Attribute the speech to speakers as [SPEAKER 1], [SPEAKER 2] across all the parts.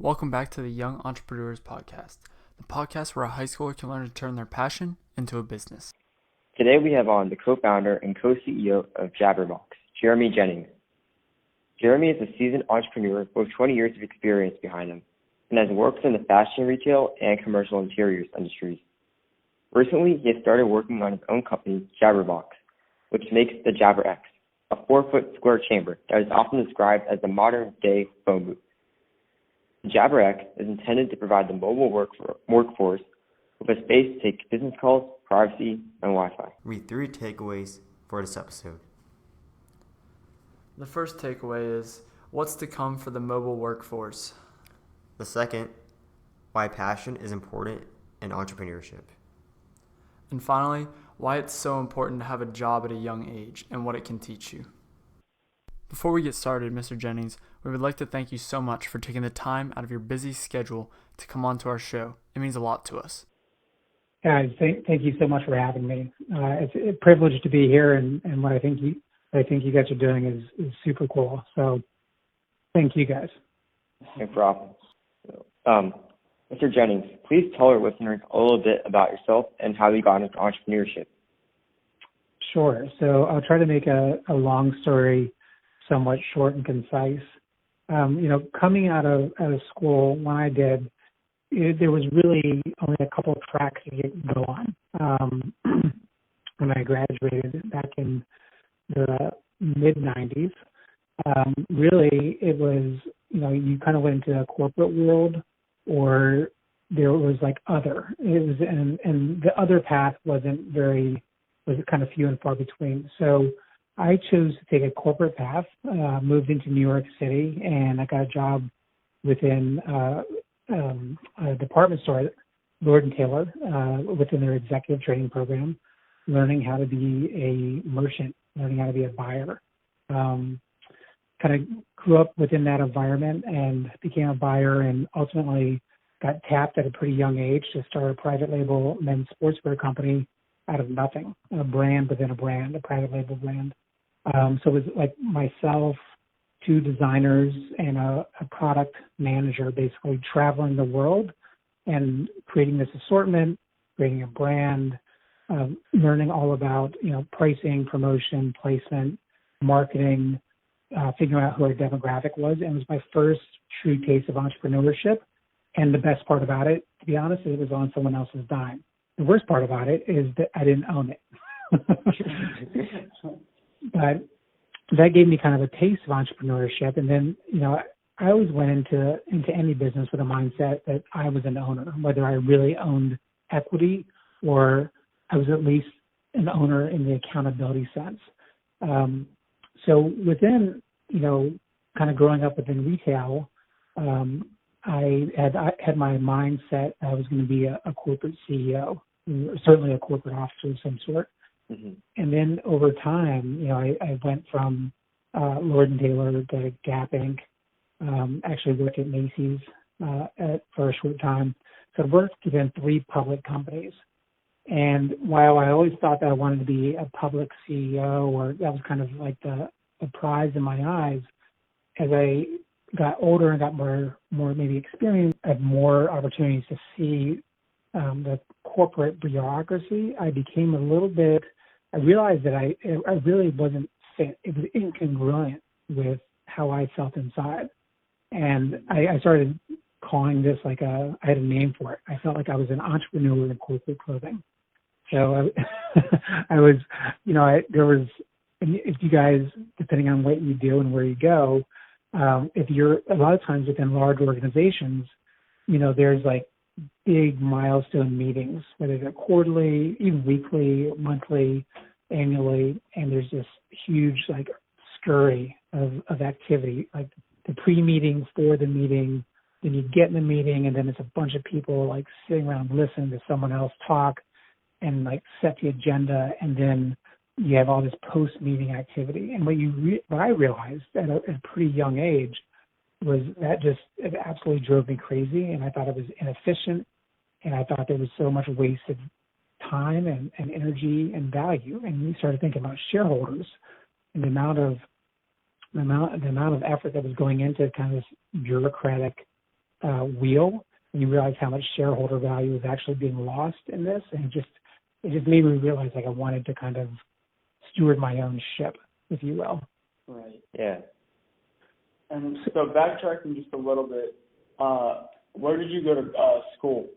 [SPEAKER 1] Welcome back to the Young Entrepreneurs Podcast, the podcast where a high schooler can learn to turn their passion into a business.
[SPEAKER 2] Today we have on the co-founder and co-CEO of Jabbrrbox, Jeremy Jennings. Jeremy is a seasoned entrepreneur with 20 years of experience behind him and has worked in the fashion retail and commercial interiors industries. Recently, he has started working on his own company, Jabbrrbox, which makes the Jabbrrbox, a 4-foot square chamber that is often described as the modern-day phone booth. The Jabbrrbox is intended to provide the mobile workforce with a space to take business calls, privacy, and Wi-Fi.
[SPEAKER 3] Read 3 takeaways for this episode.
[SPEAKER 1] The first takeaway is, what's to come for the mobile workforce?
[SPEAKER 3] The second, why passion is important in entrepreneurship.
[SPEAKER 1] And finally, why it's so important to have a job at a young age and what it can teach you. Before we get started, Mr. Jennings, we would like to thank you so much for taking the time out of your busy schedule to come on to our show. It means a lot to us.
[SPEAKER 4] Guys, thank you so much for having me. It's a privilege to be here, and what I think you guys are doing is super cool. So, thank you guys.
[SPEAKER 2] No problem. Mr. Jennings, please tell our listeners a little bit about yourself and how you got into entrepreneurship.
[SPEAKER 4] Sure. So I'll try to make a long story somewhat short and concise. Coming out of school, when I did, there was really only a couple of tracks to go on. When I graduated back in the mid-90s, really it was, you kind of went into the corporate world, or there was like other. It was, and the other path was kind of few and far between. So I chose to take a corporate path, moved into New York City, and I got a job within a department store, Lord & Taylor, within their executive training program, learning how to be a merchant, learning how to be a buyer. Kind of grew up within that environment and became a buyer, and ultimately got tapped at a pretty young age to start a private label men's sportswear company out of nothing, a brand within a brand, a private label brand. So it was like myself, 2 designers, and a product manager, basically traveling the world and creating this assortment, creating a brand, learning all about, pricing, promotion, placement, marketing, figuring out who our demographic was. And it was my first true taste of entrepreneurship. And the best part about it, to be honest, it was on someone else's dime. The worst part about it is that I didn't own it. But that gave me kind of a taste of entrepreneurship. And then, I always went into any business with a mindset that I was an owner, whether I really owned equity or I was at least an owner in the accountability sense. So within, kind of growing up within retail, I had my mindset I was going to be a corporate CEO, certainly a corporate officer of some sort. Mm-hmm. And then over time, I went from Lord & Taylor to Gap Inc. Actually worked at Macy's for a short time. So I worked within 3 public companies. And while I always thought that I wanted to be a public CEO, or that was kind of like the prize in my eyes, as I got older and got more maybe experience, I had more opportunities to see the corporate bureaucracy. I became I realized that I really wasn't fit. It was incongruent with how I felt inside. And I started calling this I had a name for it. I felt like I was an entrepreneur in corporate clothing. So I was, if you guys, depending on what you do and where you go, if you're a lot of times within large organizations, there's like big milestone meetings, whether they're quarterly, even weekly, monthly, annually, and there's this huge scurry of activity, like the pre-meeting for the meeting, then you get in the meeting, and then it's a bunch of people sitting around listening to someone else talk and set the agenda, and then you have all this post-meeting activity. And what I realized at a pretty young age was that it absolutely drove me crazy, and I thought it was inefficient, and I thought there was so much wasted time and energy and value. And we started thinking about shareholders and the amount of effort that was going into kind of this bureaucratic wheel, and you realize how much shareholder value is actually being lost in this. And it just made me realize like I wanted to kind of steward my own ship, if you will.
[SPEAKER 1] Right.
[SPEAKER 2] Yeah.
[SPEAKER 1] And so backtracking just a little bit, where did you go to school?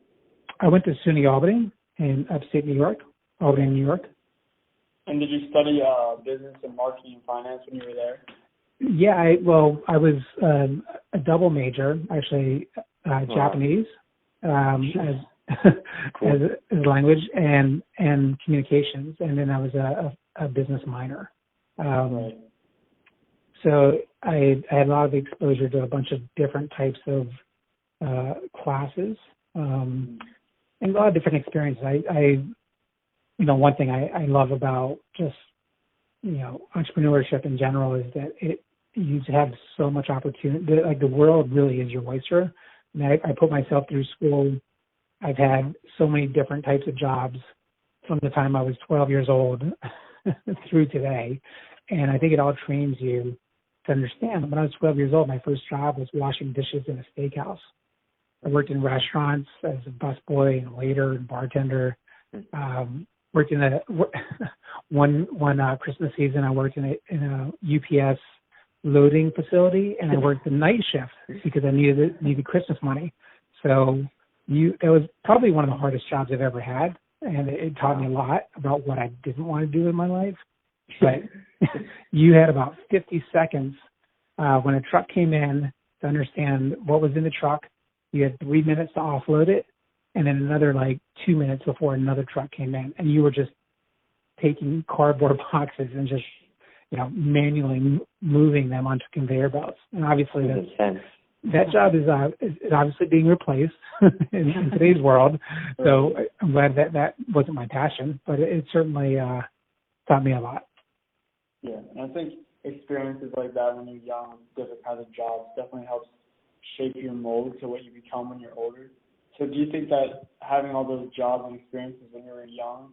[SPEAKER 4] I went to SUNY Albany in upstate New York, Albany, New York.
[SPEAKER 1] And did you study business and marketing and finance when you were there?
[SPEAKER 4] Yeah, I was a double major, actually, Japanese as
[SPEAKER 2] Cool.
[SPEAKER 4] as language and communications, and then I was a business minor.
[SPEAKER 1] Right.
[SPEAKER 4] So I had a lot of exposure to a bunch of different types of classes and a lot of different experiences. One thing I love about just entrepreneurship in general is that you have so much opportunity. Like the world really is your oyster. And I put myself through school. I've had so many different types of jobs from the time I was 12 years old through today, and I think it all trains you to understand. When I was 12 years old, my first job was washing dishes in a steakhouse. I worked in restaurants as a busboy and waiter and bartender. Worked in one Christmas season. I worked in a UPS loading facility, and I worked the night shift because I needed Christmas money. So that was probably one of the hardest jobs I've ever had, and it taught me a lot about what I didn't want to do in my life. But you had about 50 seconds when a truck came in to understand what was in the truck. You had 3 minutes to offload it, and then another 2 minutes before another truck came in, and you were just taking cardboard boxes and just manually moving them onto conveyor belts. And obviously that job is obviously being replaced in today's world. So I'm glad that wasn't my passion, but it certainly taught me a lot.
[SPEAKER 1] Yeah, and I think experiences like that when you're young, different kinds of jobs, definitely helps shape your mold to what you become when you're older. So do you think that having all those jobs and experiences when you were young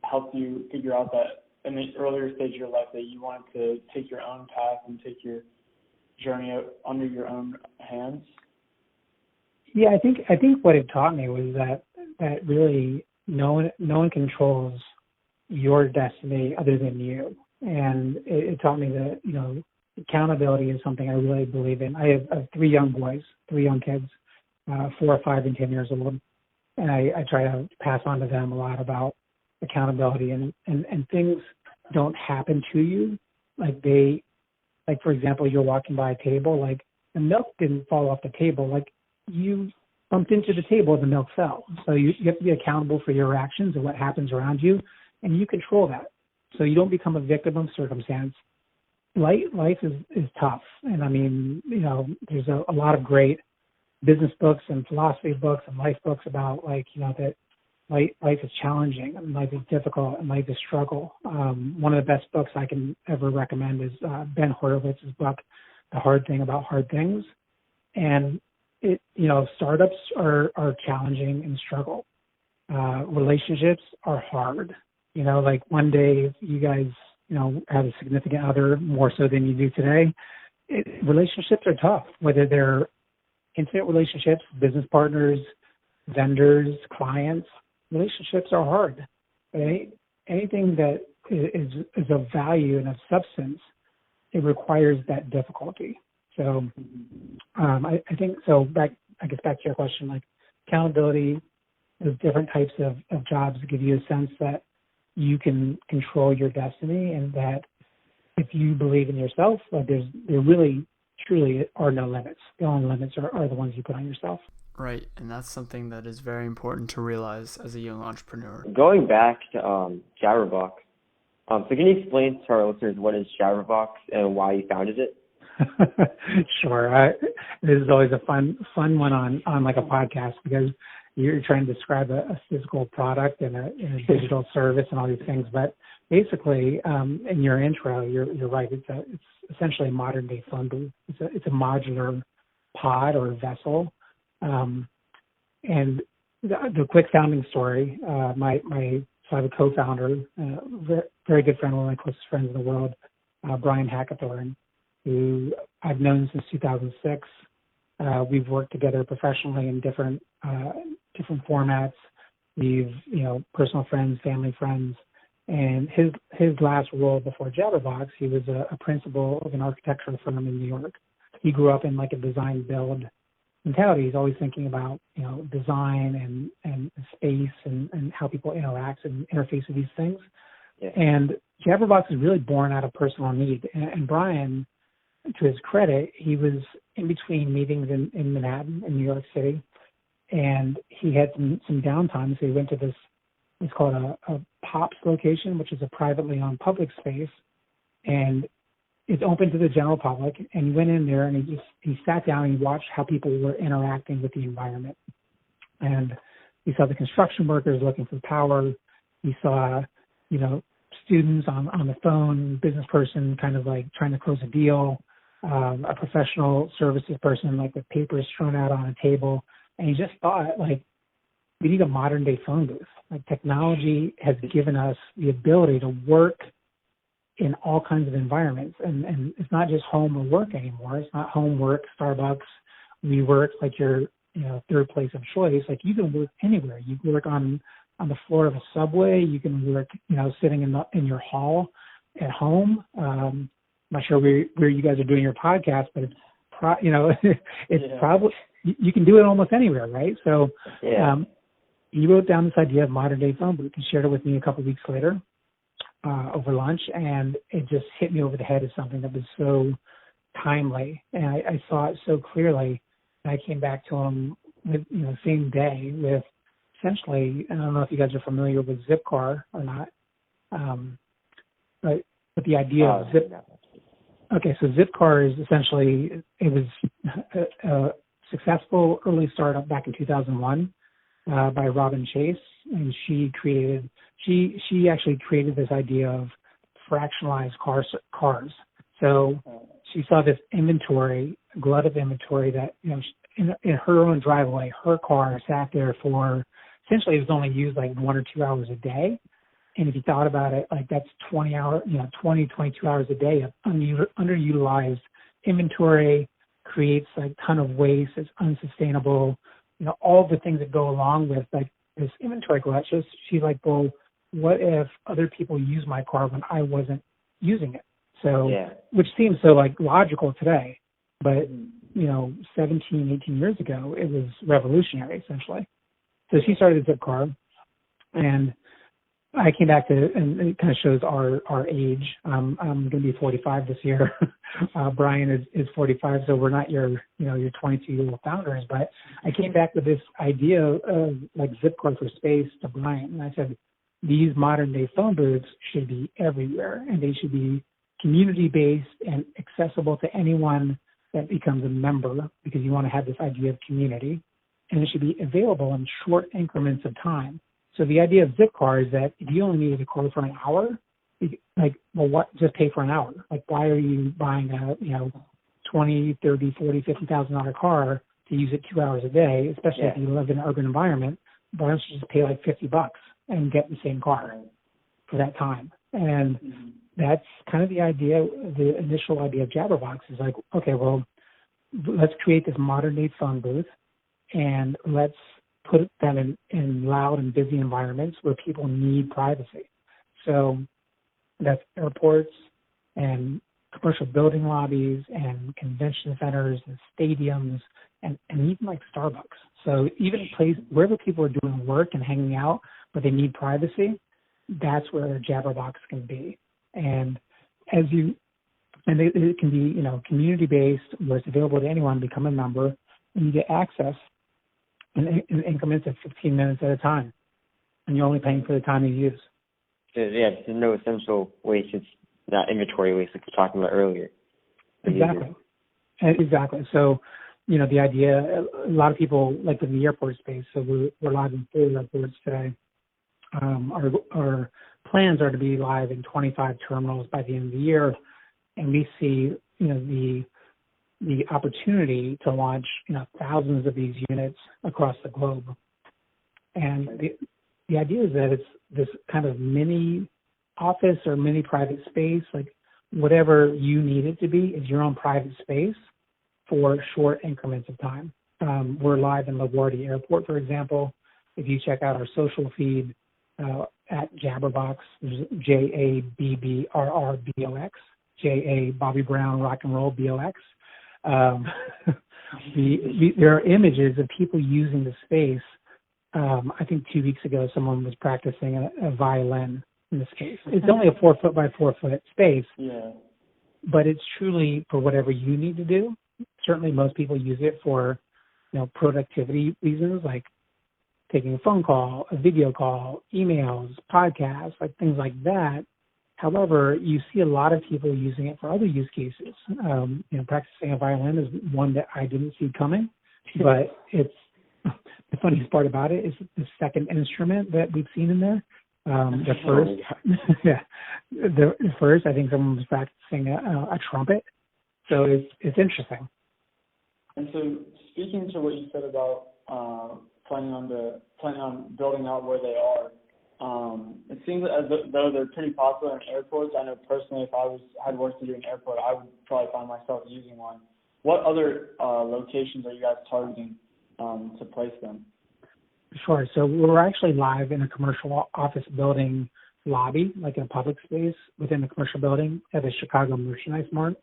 [SPEAKER 1] helped you figure out that in the earlier stage of your life that you wanted to take your own path and take your journey under your own hands?
[SPEAKER 4] Yeah, I think what it taught me was that really no one controls your destiny other than you. And it taught me that, accountability is something I really believe in. I have three young kids, 4, 5, and 10 years old. And I try to pass on to them a lot about accountability and things don't happen to you. For example, you're walking by a table, the milk didn't fall off the table. You bumped into the table and the milk fell. So you have to be accountable for your actions and what happens around you, and you control that. So you don't become a victim of circumstance. Life is tough. And there's a lot of great business books and philosophy books and life books about that life is challenging and life is difficult and life is struggle. One of the best books I can ever recommend is Ben Horowitz's book, The Hard Thing About Hard Things. And startups are challenging and struggle. Relationships are hard. One day if you guys, have a significant other more so than you do today, relationships are tough, whether they're intimate relationships, business partners, vendors, clients. Relationships are hard. Anything that is of value and of substance, it requires that difficulty. So I think so. Back to your question, accountability, there's different types of jobs that give you a sense that you can control your destiny, and that if you believe in yourself, there really truly are no limits. The only limits are the ones you put on yourself.
[SPEAKER 1] Right, and that's something that is very important to realize as a young entrepreneur.
[SPEAKER 2] Going back to Jabbrrbox, so can you explain to our listeners what is Jabbrrbox and why you founded it?
[SPEAKER 4] Sure. This is always a fun one on a podcast, because you're trying to describe a physical product and a digital service and all these things. But basically, in your intro, you're right. It's essentially a modern day phone booth. It's a modular pod or vessel. And the quick founding story, so I have a co-founder, very good friend, one of my closest friends in the world, Brian Hackathorn, who I've known since 2006. We've worked together professionally in different formats. We've, personal friends, family friends. And his last role before Jabbrrbox, he was a principal of an architectural firm in New York. He grew up in like a design build mentality. He's always thinking about, design and space and how people interact and interface with these things.
[SPEAKER 2] Yeah.
[SPEAKER 4] And Jabbrrbox is really born out of personal need. And Brian, to his credit, he was in between meetings in Manhattan, in New York City, and he had some downtime. So he went to this, it's called a POPS location, which is a privately owned public space, and it's open to the general public. And he went in there and he sat down and he watched how people were interacting with the environment. And he saw the construction workers looking for power. He saw, students on the phone, business person kind of like trying to close a deal, a professional services person like with papers thrown out on a table. And he just thought, like, we need a modern day phone booth. Like, technology has given us the ability to work in all kinds of environments. And it's not just home or work anymore. It's not home, work, Starbucks, WeWork, like your third place of choice. Like, you can work anywhere. You can work on the floor of a subway. You can work, sitting in your hall at home. I'm not sure where you guys are doing your podcast, but it's probably, you can do it almost anywhere, right? So he wrote down this idea of modern day phone booth and shared it with me a couple of weeks later over lunch, and it just hit me over the head as something that was so timely, and I saw it so clearly. And I came back to him with, same day with essentially, I don't know if you guys are familiar with Zipcar or not, but the idea of Zip. Okay, so Zipcar is essentially, it was a successful early startup back in 2001 by Robin Chase, and she actually created this idea of fractionalized cars. So she saw this inventory, glut of inventory that, in her own driveway, her car sat there for, essentially it was only used like 1 or 2 hours a day. And if you thought about it, like that's 22 hours a day of underutilized inventory, creates like a ton of waste, it's unsustainable, all the things that go along with like this inventory glut. So she's like, well, what if other people use my car when I wasn't using it? So, which seems so like logical today, but 17, 18 years ago, it was revolutionary essentially. So she started Zipcar, and I came back and it kind of shows our age. I'm going to be 45 this year. Brian is 45, so we're not your 22-year-old founders. But I came back with this idea of like Zipcar for space to Brian, and I said these modern day phone booths should be everywhere, and they should be community based and accessible to anyone that becomes a member, because you want to have this idea of community, and it should be available in short increments of time. So the idea of Zipcar is that if you only needed a car for an hour, just pay for an hour. Like, why are you buying a, $20, $30, $40, $50,000 car to use it 2 hours a day, especially if you live in an urban environment? Why don't you just pay like $50 and get the same car for that time? And that's kind of the idea, the initial idea of Jabbrrbox is like, okay, well, let's create this modern day phone booth, and let's put them in loud and busy environments where people need privacy. So that's airports and commercial building lobbies and convention centers and stadiums and even like Starbucks. So even wherever people are doing work and hanging out, but they need privacy, that's where Jabbrrbox can be. And it can be, community based, where it's available to anyone. Become a member, and you get access in increments of 15 minutes at a time, and you're only paying for the time you use.
[SPEAKER 2] There's no essential waste. It's not inventory waste like we were talking about earlier.
[SPEAKER 4] Exactly. So, the idea, a lot of people, like in the airport space, so we're live in 4 airports today. Our plans are to be live in 25 terminals by the end of the year, and we see, the opportunity to launch, thousands of these units across the globe. And the idea is that it's this kind of mini office or mini private space, like whatever you need it to be is your own private space. for short increments of time. We're live in LaGuardia Airport, for example. If you check out our social feed at Jabbrrbox, Jabbrrbox, Bobby Brown Rock and Roll BOX. There are images of people using the space. I think 2 weeks ago, someone was practicing a violin in this case. It's only a 4 foot by 4 foot space, but it's truly for whatever you need to do. Certainly most people use it for, productivity reasons, like taking a phone call, a video call, emails, podcasts, like things like that. However, you see a lot of people using it for other use cases. Practicing a violin is one that I didn't see coming, but it's the funniest part about it is the second instrument that we've seen in there. The first, I think someone was practicing a trumpet. So it's interesting.
[SPEAKER 1] And so, speaking to what you said about planning on building out where they are, it seems as though they're pretty popular in airports. I know personally, if I had work to do in an airport, I would probably find myself using one. What other locations are you guys targeting to place them?
[SPEAKER 4] Sure. So we're actually live in a commercial office building lobby, like in a public space within the commercial building at a Chicago Merchandise Mart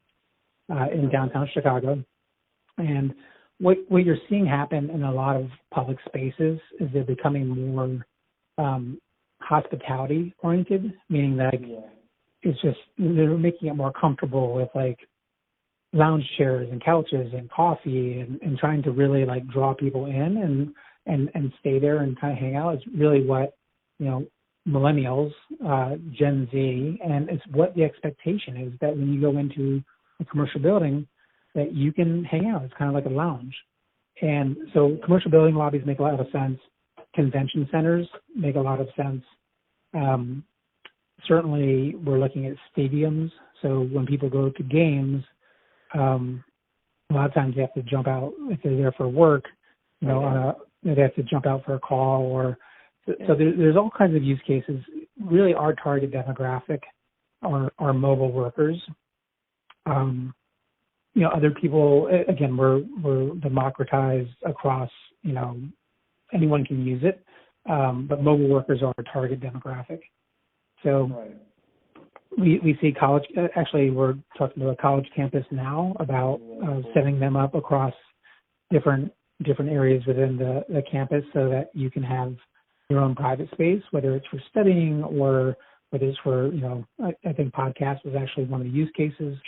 [SPEAKER 4] in downtown Chicago. And what you're seeing happen in a lot of public spaces is they're becoming more hospitality oriented, meaning that it's just they're making it more comfortable with like lounge chairs and couches and coffee and trying to really like draw people in and stay there and kind of hang out is really what millennials, Gen Z, and it's what the expectation is that when you go into a commercial building that you can hang out. It's kind of like a lounge. And so commercial building lobbies make a lot of sense. Convention centers make a lot of sense. Certainly we're looking at stadiums. So when people go to games, a lot of times they have to jump out if they're there for work, they have to jump out for a call so there's all kinds of use cases. Really our target demographic are mobile workers. Other people, again, we're democratized across, anyone can use it, but mobile workers are our target demographic. So we see college, actually we're talking to a college campus now about setting them up across different areas within the campus so that you can have your own private space, whether it's for studying or whether it's for, I think podcast was actually one of the use cases.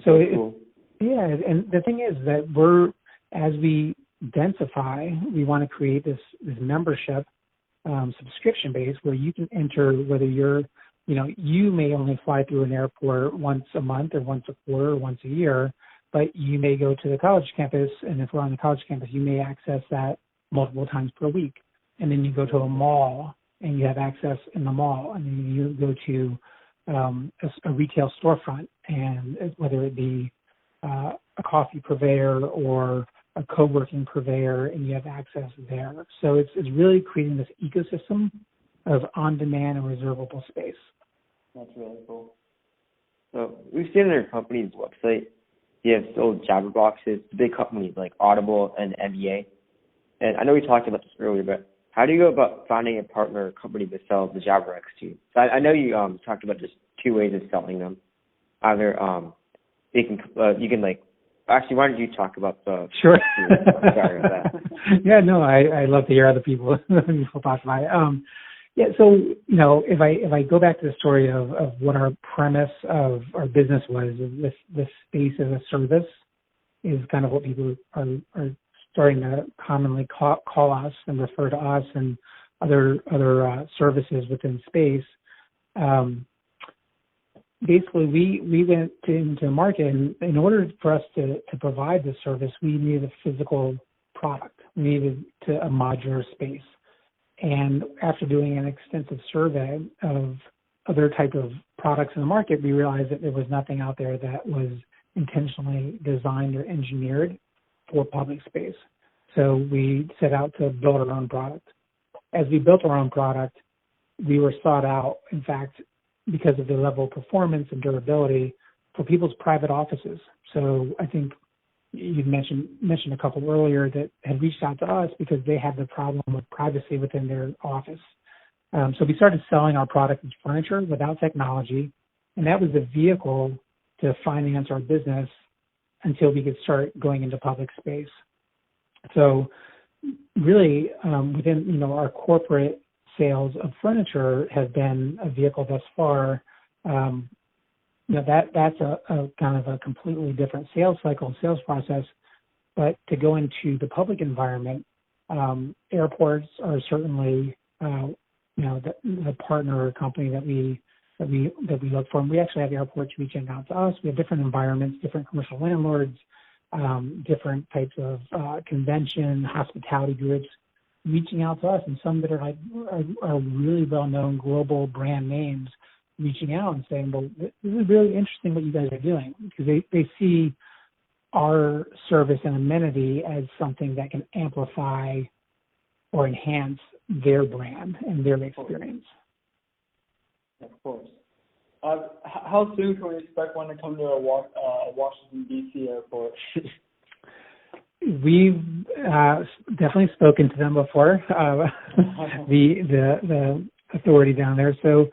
[SPEAKER 4] Cool. And the thing is that as we densify, we want to create this membership subscription base where you can enter whether you may only fly through an airport once a month or once a quarter or once a year, but you may go to the college campus, and if we're on the college campus, you may access that multiple times per week. And then you go to a mall and you have access in the mall, and then you go to a retail storefront, and whether it be a coffee purveyor or a co-working purveyor, and you have access there. So it's really creating this ecosystem of on-demand and reservable space.
[SPEAKER 1] That's really cool.
[SPEAKER 2] So we've seen on your company's website, you have sold Jabbrrboxes to big companies like Audible and NBA. And I know we talked about this earlier, but how do you go about finding a partner or company to sell the Jabbrrbox to? So I know you talked about just two ways of selling them. Either you can actually, why don't you talk about the
[SPEAKER 4] Sure.
[SPEAKER 2] Sorry about that.
[SPEAKER 4] Yeah, no, I love to hear other people talk about it. So if I go back to the story of what our premise of our business was, this space as a service is kind of what people are starting to commonly call us and refer to us and other services within space. Basically, we went into the market, and in order for us to provide this service, we needed a physical product. We needed a modular space. And after doing an extensive survey of other type of products in the market, we realized that there was nothing out there that was intentionally designed or engineered for public space. So we set out to build our own product. As we built our own product, we were sought out, in fact, because of the level of performance and durability for people's private offices. So I think you mentioned a couple earlier that had reached out to us because they had the problem with privacy within their office. So we started selling our product as furniture without technology, and that was the vehicle to finance our business until we could start going into public space. So really, within our corporate sales of furniture has been a vehicle thus far. That's a kind of a completely different sales cycle, sales process. But to go into the public environment, airports are certainly the partner company that we look for. And we actually have airports reaching out to us. We have different environments, different commercial landlords, different types of convention, hospitality groups reaching out to us, and some that are really well-known global brand names reaching out and saying, well, this is really interesting what you guys are doing, because they see our service and amenity as something that can amplify or enhance their brand and their experience.
[SPEAKER 1] Of course. How soon can we expect one to come to a Washington, D.C. airport?
[SPEAKER 4] We've definitely spoken to them before, the authority down there. So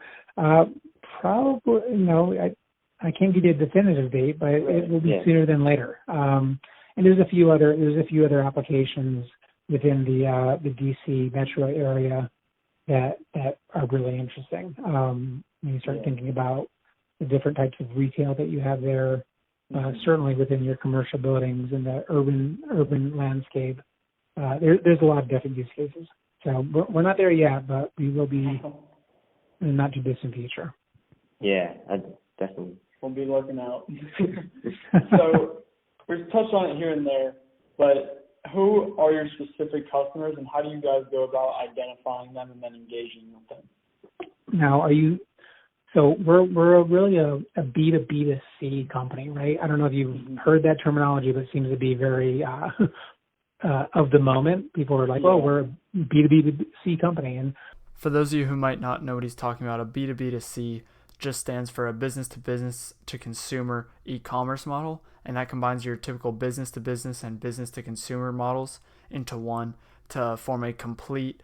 [SPEAKER 4] probably, I can't give you a definitive date, but it will be sooner than later. And there's a few other applications within the DC metro area that are really interesting. When you start thinking about the different types of retail that you have there, certainly within your commercial buildings and the urban landscape, there's a lot of different use cases. So we're not there yet, but we will be in the not too distant future.
[SPEAKER 2] Yeah, definitely.
[SPEAKER 1] We'll be looking out. So we've touched on it here and there, but who are your specific customers, and how do you guys go about identifying them and then engaging with them?
[SPEAKER 4] Now, so we're really a B2B2C company, right? I don't know if you've heard that terminology, but it seems to be very of the moment. People are like, oh, we're a B2B2C company. And
[SPEAKER 1] for those of you who might not know what he's talking about, a B2B2C just stands for a business-to-business to consumer e-commerce model, and that combines your typical business-to-business and business-to-consumer models into one to form a complete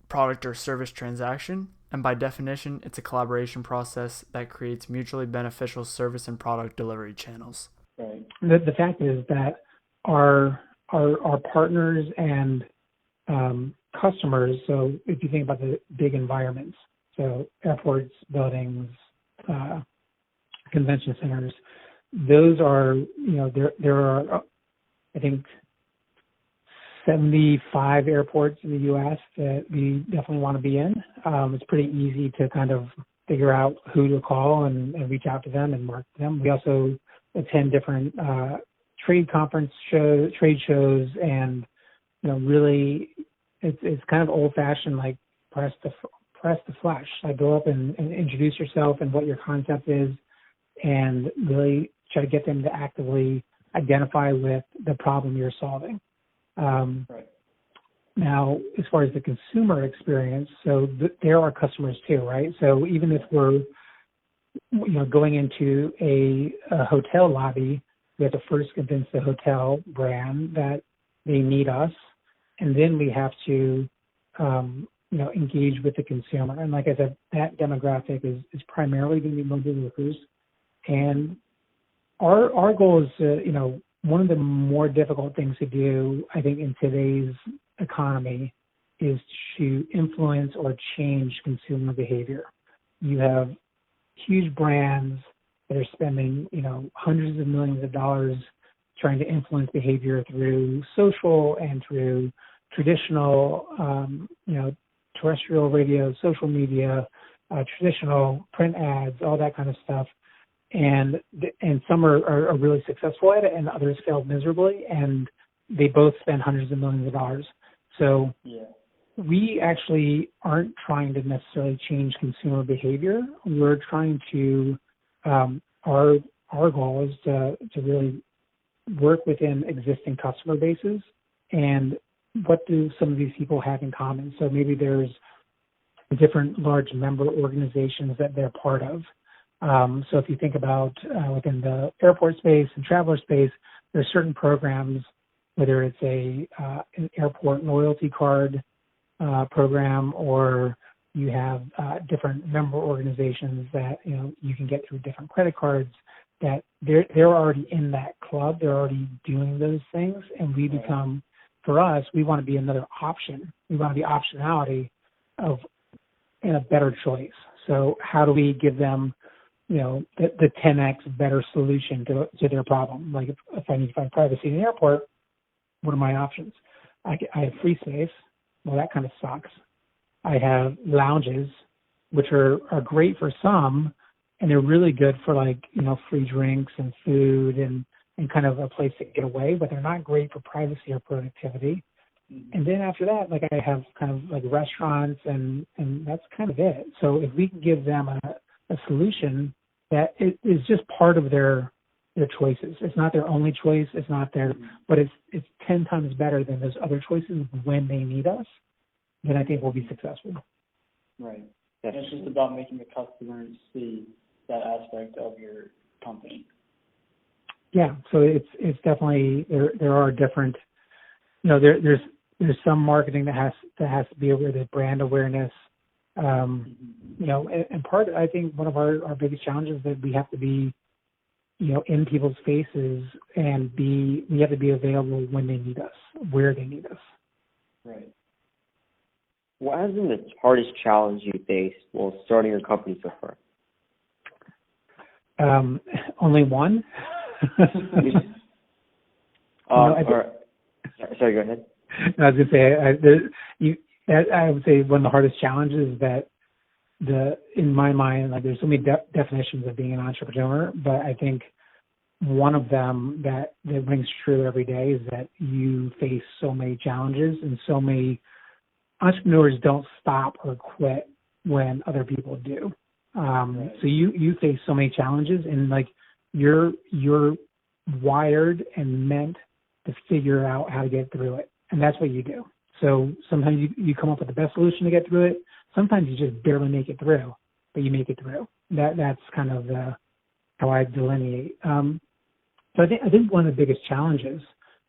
[SPEAKER 1] product or service transaction. And by definition, it's a collaboration process that creates mutually beneficial service and product delivery channels.
[SPEAKER 4] Right. The fact is that our partners and customers, so if you think about the big environments, so airports, buildings, convention centers, those are, there are, I think, 75 airports in the U.S. that we definitely want to be in. It's pretty easy to kind of figure out who to call and reach out to them and market them. We also attend different trade shows, and really, it's kind of old-fashioned, like press the flesh. Like go up and introduce yourself and what your concept is, and really try to get them to actively identify with the problem you're solving. Right. Now, as far as the consumer experience, so there are customers too, right? So even if we're, going into a hotel lobby, we have to first convince the hotel brand that they need us, and then we have to, engage with the consumer. And like I said, that demographic is primarily going to be mobility workers, and our goal is to, one of the more difficult things to do, I think, in today's economy is to influence or change consumer behavior. You have huge brands that are spending, hundreds of millions of dollars trying to influence behavior through social and through traditional, terrestrial radio, social media, traditional print ads, all that kind of stuff. And some are really successful at it, and others failed miserably, and they both spend hundreds of millions of dollars. So we actually aren't trying to necessarily change consumer behavior. We're trying to, our goal is to really work within existing customer bases, and what do some of these people have in common? So maybe there's different large member organizations that they're part of. So if you think about within the airport space and traveler space, there's certain programs, whether it's an airport loyalty card program, or you have different member organizations that you can get through different credit cards, that they're already in that club. They're already doing those things, and we become, for us, we want to be another option. We want to be optionality in a better choice. So how do we give them the 10x better solution to their problem? Like if I need to find privacy in the airport, what are my options? I have free space. Well, that kind of sucks. I have lounges, which are great for some, and they're really good for free drinks and food and kind of a place to get away, but they're not great for privacy or productivity. And then after that, I have kind of like restaurants and that's kind of it. So if we can give them a solution that is just part of their choices. It's not their only choice. It's not their, but it's 10 times better than those other choices when they need us. Then I think we'll be successful.
[SPEAKER 1] Right. And it's just about making the customers see that aspect of your company.
[SPEAKER 4] Yeah. So it's definitely there are different. There's some marketing that has to be over the brand awareness. And part of, I think one of our biggest challenges is that we have to be in people's faces and we have to be available when they need us, where they need us.
[SPEAKER 1] Right.
[SPEAKER 2] What has been the hardest challenge you faced while starting your company so far?
[SPEAKER 4] Only one.
[SPEAKER 2] Sorry, go ahead.
[SPEAKER 4] I was going to say, I would say one of the hardest challenges is that in my mind, there's so many definitions of being an entrepreneur, but I think one of them that rings true every day is that you face so many challenges, and so many entrepreneurs don't stop or quit when other people do. Right. So you face so many challenges, and you're wired and meant to figure out how to get through it. And that's what you do. So sometimes you come up with the best solution to get through it. Sometimes you just barely make it through, but you make it through. That's kind of how I delineate. So I think one of the biggest challenges,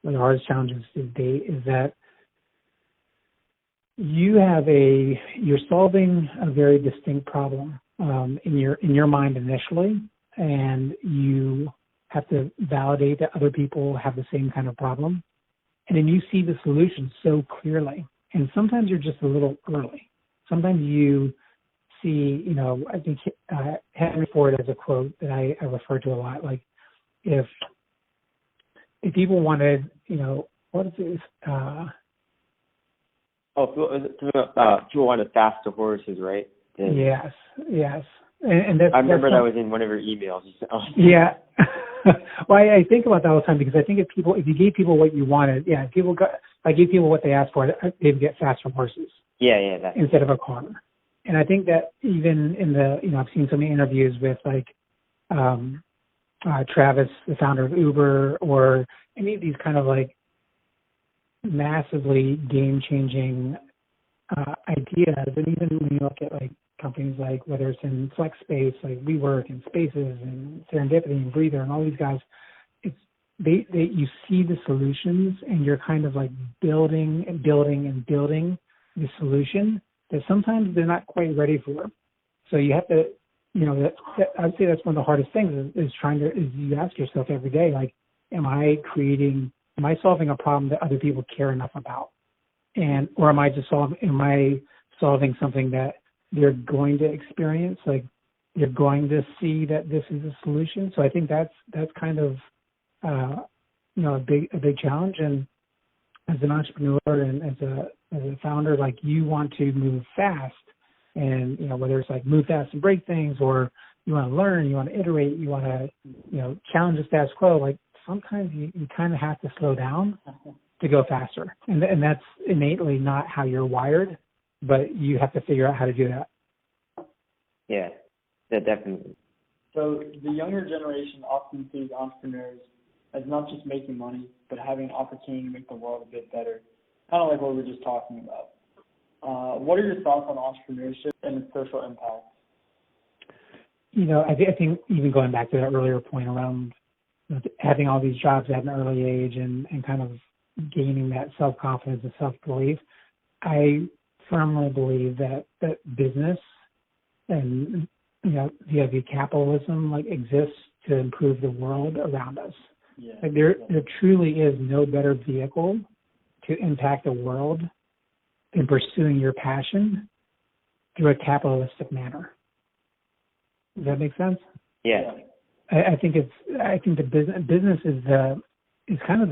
[SPEAKER 4] one of the hardest challenges to date, is that you're solving a very distinct problem in your mind initially, and you have to validate that other people have the same kind of problem. And then you see the solution so clearly. And sometimes you're just a little early. Sometimes you see, I think Henry Ford has a quote that I refer to a lot. Like if people wanted, what is this?
[SPEAKER 2] People wanted faster horses, right?
[SPEAKER 4] Yes. And that's,
[SPEAKER 2] I remember that was in one of your emails.
[SPEAKER 4] Yeah. Well, I think about that all the time, because I think if you gave people what you wanted, if I gave people what they asked for, they'd get faster horses.
[SPEAKER 2] Yeah,
[SPEAKER 4] instead of a car. And I think that even in I've seen so many interviews with Travis, the founder of Uber, or any of these kind of massively game-changing ideas. And even when you look at companies whether it's in flex space, like WeWork and Spaces and Serendipity and Breather and all these guys, you see the solutions, and you're kind of building and building and building the solution that sometimes they're not quite ready for. So you have to, I'd say that's one of the hardest things is you ask yourself every day, am I solving a problem that other people care enough about? Or am I solving something that they're going to experience? They're going to see that this is a solution. So I think that's kind of, a big challenge. And as an entrepreneur and as a founder, you want to move fast, and whether it's move fast and break things, or you want to learn, you want to iterate, you want to challenge the status quo. Sometimes you kind of have to slow down to go faster, and that's innately not how you're wired, but you have to figure out how to do that.
[SPEAKER 2] Yeah, definitely.
[SPEAKER 1] So the younger generation often sees entrepreneurs as not just making money, but having an opportunity to make the world a bit better, kind of like what we were just talking about. What are your thoughts on entrepreneurship and its social impact?
[SPEAKER 4] I think even going back to that earlier point around having all these jobs at an early age and kind of gaining that self-confidence and self-belief, I firmly believe that business and the idea of capitalism exists to improve the world around us.
[SPEAKER 1] Yeah.
[SPEAKER 4] There truly is no better vehicle to impact the world than pursuing your passion through a capitalistic manner. Does that make sense?
[SPEAKER 2] Yeah.
[SPEAKER 4] I think the business is kind of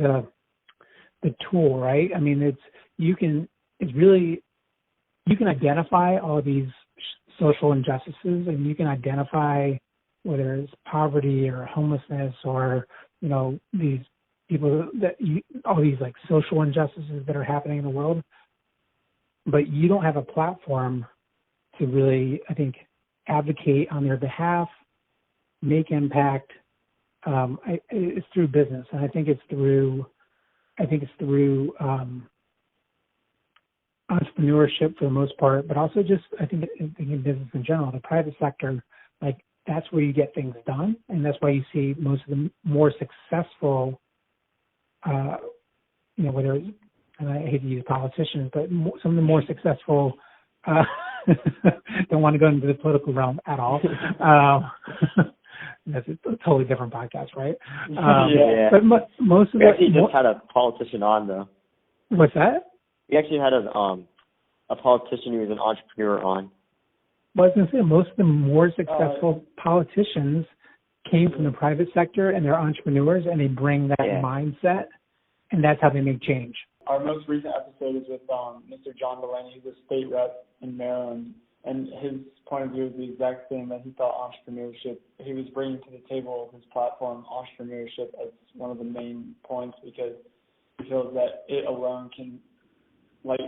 [SPEAKER 4] the tool, right? I mean, you can identify all these social injustices, and you can identify whether it's poverty or homelessness or these people all these social injustices that are happening in the world, but you don't have a platform to really, I think, advocate on their behalf, make impact. It's through business, and I think it's through entrepreneurship for the most part, but also just I think in business in general, the private sector, that's where you get things done, and that's why you see most of the more successful, whether it's, and I hate to use politicians, but some of the more successful. Don't want to go into the political realm at all. That's a totally different podcast, right?
[SPEAKER 2] Yeah.
[SPEAKER 4] But most of
[SPEAKER 2] we actually just had a politician on, though.
[SPEAKER 4] What's that?
[SPEAKER 2] We actually had a politician who was an entrepreneur on.
[SPEAKER 4] Well, I was going to say, most of the more successful politicians came from the private sector, and they're entrepreneurs, and they bring that mindset, and that's how they make change.
[SPEAKER 1] Our most recent episode is with Mr. John Delaney, who's a state rep in Maryland, and his point of view is the exact same, that he thought entrepreneurship, he was bringing to the table of his platform entrepreneurship as one of the main points, because he feels that it alone can,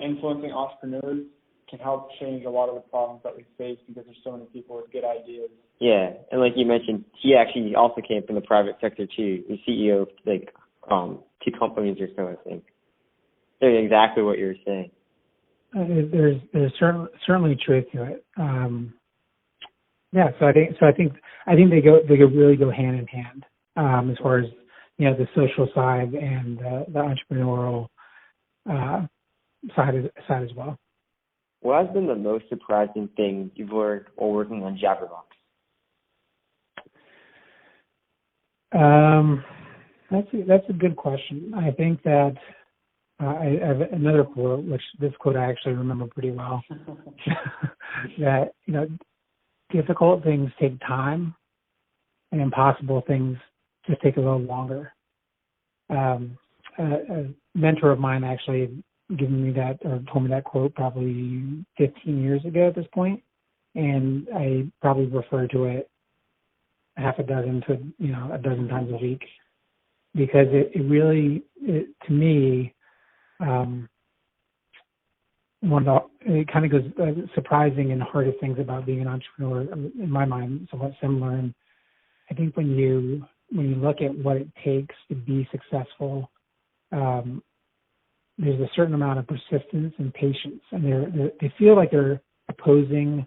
[SPEAKER 1] influencing entrepreneurs can help change a lot of the problems that we face, because there's so many people with good ideas.
[SPEAKER 2] Yeah, and like you mentioned, he actually also came from the private sector too. He's CEO of 2 companies or so, I think. So exactly what you were saying.
[SPEAKER 4] There's certainly truth to it. So I think they really go hand in hand as far as the social side and the entrepreneurial side as well.
[SPEAKER 2] What has been the most surprising thing you've learned while working on Jabbrrbox?
[SPEAKER 4] That's a good question. I think that I have another quote, which this quote I actually remember pretty well. That difficult things take time, and impossible things just take a little longer. A mentor of mine actually given me that, or told me that quote probably 15 years ago at this point, and I probably refer to it half a dozen to a dozen times a week, because it really, to me, it kind of goes surprising and hardest things about being an entrepreneur, in my mind, somewhat similar. And I think when you look at what it takes to be successful, there's a certain amount of persistence and patience, and they feel like they're opposing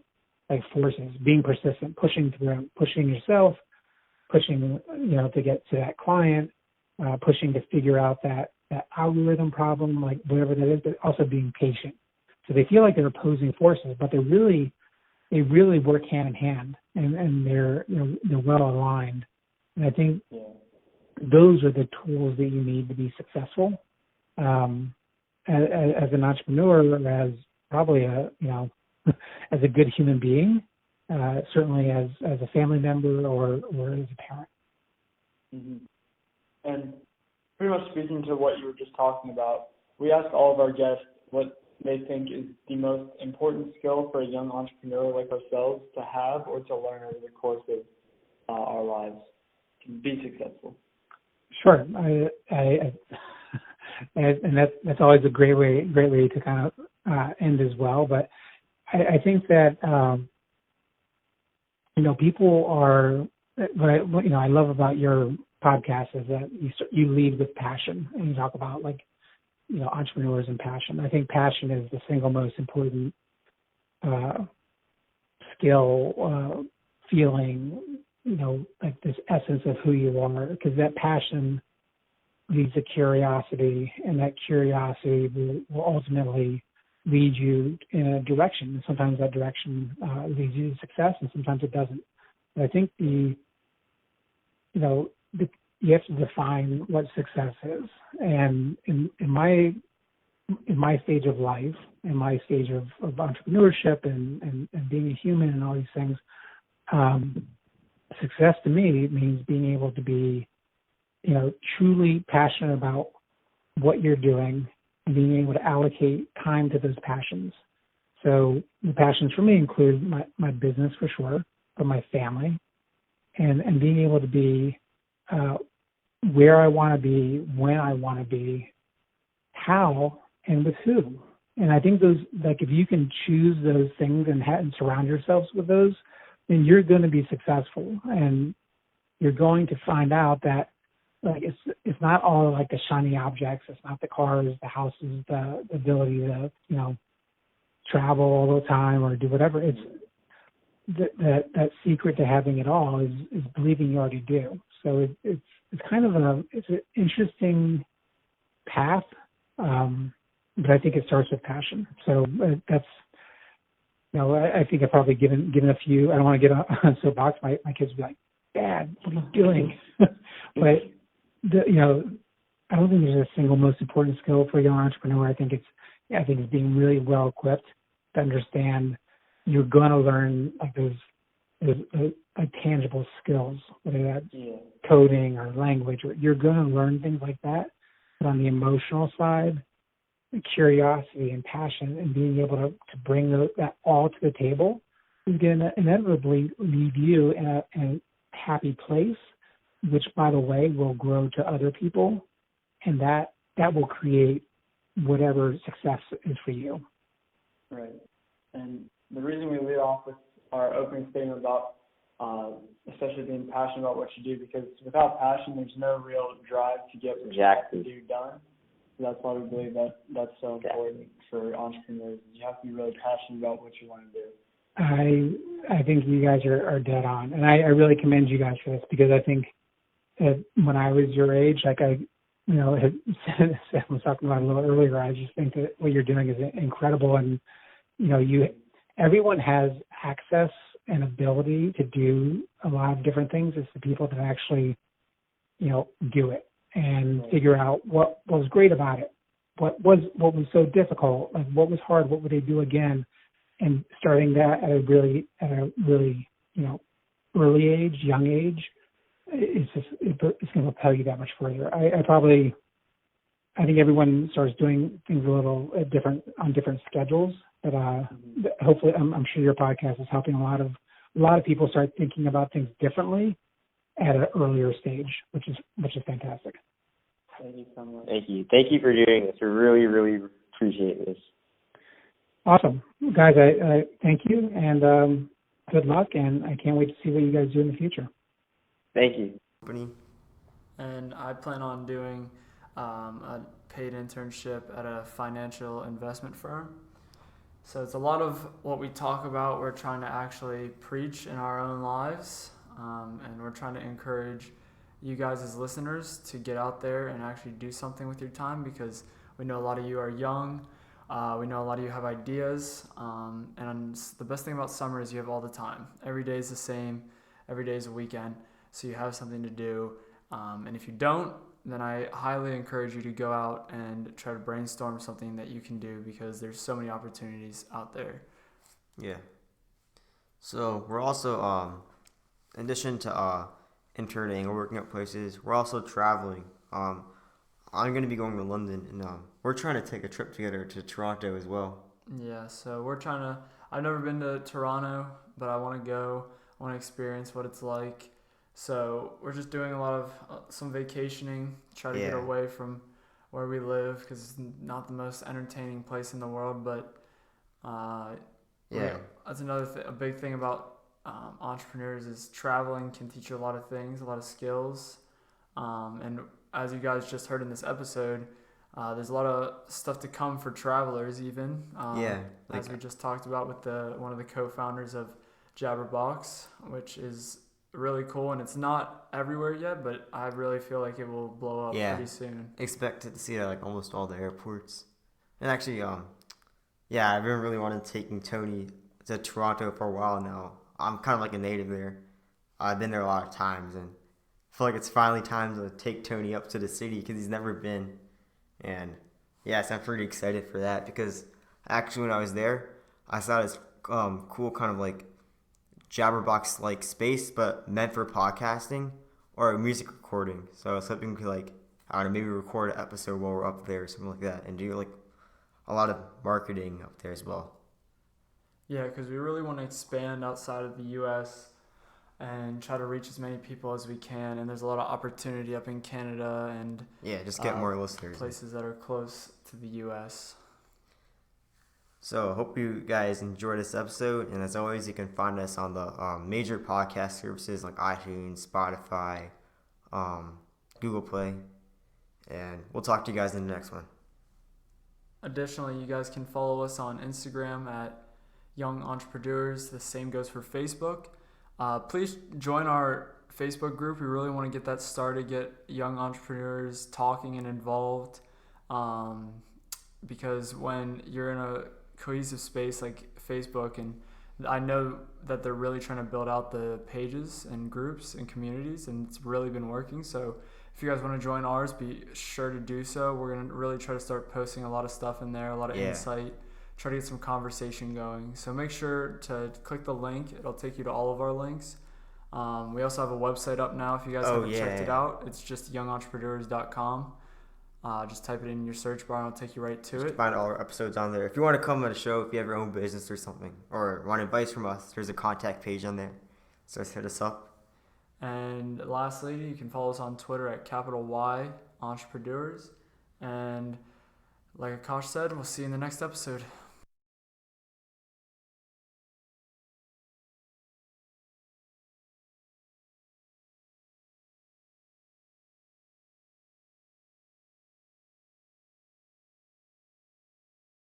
[SPEAKER 4] forces, being persistent, pushing through, pushing yourself, pushing to get to that client, pushing to figure out that algorithm problem, whatever that is, but also being patient. So they feel like they're opposing forces, but they really work hand in hand, and they're well aligned. And I think those are the tools that you need to be successful as an entrepreneur, as probably as a good human being, certainly as a family member or as a parent.
[SPEAKER 1] Mm-hmm. And pretty much speaking to what you were just talking about, we ask all of our guests what they think is the most important skill for a young entrepreneur like ourselves to have or to learn over the course of our lives to be successful.
[SPEAKER 4] Sure, and that's always a great way to kind of end as well. But I think that people are. What I love about your podcast is that you lead with passion, and you talk about entrepreneurs and passion. I think passion is the single most important skill feeling, like this essence of who you are, because that passion leads to curiosity, and that curiosity will ultimately lead you in a direction. And sometimes that direction leads you to success, and sometimes it doesn't. But I think you have to define what success is. And in my stage of life, in my stage of entrepreneurship and being a human and all these things, success to me means being able to be, truly passionate about what you're doing and being able to allocate time to those passions. So the passions for me include my business for sure, but my family, and being able to be where I want to be, when I want to be, how, and with who. And I think those, like, if you can choose those things and surround yourselves with those, then you're going to be successful. And you're going to find out that, like, it's not all like the shiny objects. It's not the cars, the houses, the ability to, travel all the time or do whatever. It's that secret to having it all is believing you already do. So it's kind of it's an interesting path, but I think it starts with passion. So that's, I think I've probably given a few. I don't want to get on soapbox. My kids will be like, "Dad, what are you doing?" But I don't think there's a single most important skill for a young entrepreneur. I think it's being really well equipped to understand you're going to learn like those like tangible skills, whether that's coding or language, or you're going to learn things like that. But on the emotional side, the curiosity and passion and being able to bring that all to the table is going to inevitably leave you in a happy place, which, by the way, will grow to other people, and that will create whatever success is for you.
[SPEAKER 1] Right. And the reason we lead off with our opening statement about especially being passionate about what you do, because without passion, there's no real drive to get what you do done. So that's why we believe that's so important for entrepreneurs. You have to be really passionate about what you want to do.
[SPEAKER 4] I think you guys are dead on, and I really commend you guys for this, because I think that when I was your age, like I was talking about a little earlier, I just think that what you're doing is incredible, and everyone has access and ability to do a lot of different things. It's the people that actually do it and figure out what was great about it, what was so difficult, like what was hard, what would they do again, and starting that at a really early age, young age, it's going to propel you that much further. I think everyone starts doing things a little different on different schedules, but hopefully, I'm sure your podcast is helping a lot of people start thinking about things differently at an earlier stage, which is fantastic.
[SPEAKER 1] Thank you so much.
[SPEAKER 2] Thank you for doing this. We really, really appreciate this.
[SPEAKER 4] Awesome, guys. I thank you, and good luck, and I can't wait to see what you guys do in the future.
[SPEAKER 2] Thank you.
[SPEAKER 1] And I plan on doing a paid internship at a financial investment firm. So it's a lot of what we talk about we're trying to actually preach in our own lives, and we're trying to encourage you guys as listeners to get out there and actually do something with your time, because we know a lot of you are young. We know a lot of you have ideas, and the best thing about summer is you have all the time. Every day is the same. Every day is a weekend, so you have something to do. And if you don't, then I highly encourage you to go out and try to brainstorm something that you can do, because there's so many opportunities out there.
[SPEAKER 3] Yeah. So we're also, in addition to interning or working at places, we're also traveling. I'm going to be going to London, and we're trying to take a trip together to Toronto as well.
[SPEAKER 1] Yeah, so I've never been to Toronto, but I want to go. I want to experience what it's like. So we're just doing a lot of some vacationing, try to get away from where we live, because it's not the most entertaining place in the world. But that's a big thing about entrepreneurs is traveling can teach you a lot of things, a lot of skills. And as you guys just heard in this episode, there's a lot of stuff to come for travelers even. As we just talked about with one of the co-founders of Jabbrrbox, which is really cool, and it's not everywhere yet, but I really feel like it will blow up
[SPEAKER 3] Yeah,
[SPEAKER 1] pretty soon.
[SPEAKER 3] expected to see it at like almost all the airports. And actually, yeah, I've been really wanting to taking Tony to Toronto for a while now. I'm kind of like a native there. I've been there a lot of times, and I feel like it's finally time to take Tony up to the city because he's never been. And yes, I'm pretty excited for that because actually when I was there, I saw this cool kind of like Jabberbox like space, but meant for podcasting or music recording. So I was hoping to like I don't know, maybe record an episode while we're up there or something like that, and do like a lot of marketing up there as well.
[SPEAKER 1] Yeah, because we really want to expand outside of the U.S. and try to reach as many people as we can. And there's a lot of opportunity up in Canada and
[SPEAKER 3] Yeah, just get more listeners.
[SPEAKER 1] places that are close to the U.S.
[SPEAKER 3] So, hope you guys enjoyed this episode. And as always, you can find us on the major podcast services like iTunes, Spotify, Google Play. And we'll talk to you guys in the next one.
[SPEAKER 1] Additionally, you guys can follow us on Instagram at Young Entrepreneurs. The same goes for Facebook. Please join our Facebook group. We really want to get that started, get young entrepreneurs talking and involved. Because when you're in a cohesive space like Facebook, and I know that they're really trying to build out the pages and groups and communities, and it's really been working. So if you guys want to join ours, be sure to do so. We're going to really try to start posting a lot of stuff in there, a lot of insight, try to get some conversation going. So make sure to click the link. It'll take you to all of our links. We also have a website up now if you guys haven't checked it out. It's just youngentrepreneurs.com. Just type it in your search bar and it'll take you right to it.
[SPEAKER 3] Find all our episodes on there. If you want to come on a show, if you have your own business or something, or want advice from us, there's a contact page on there. So hit us up.
[SPEAKER 1] And lastly, you can follow us on Twitter at Y Entrepreneurs. And like Akash said, we'll see you in the next episode.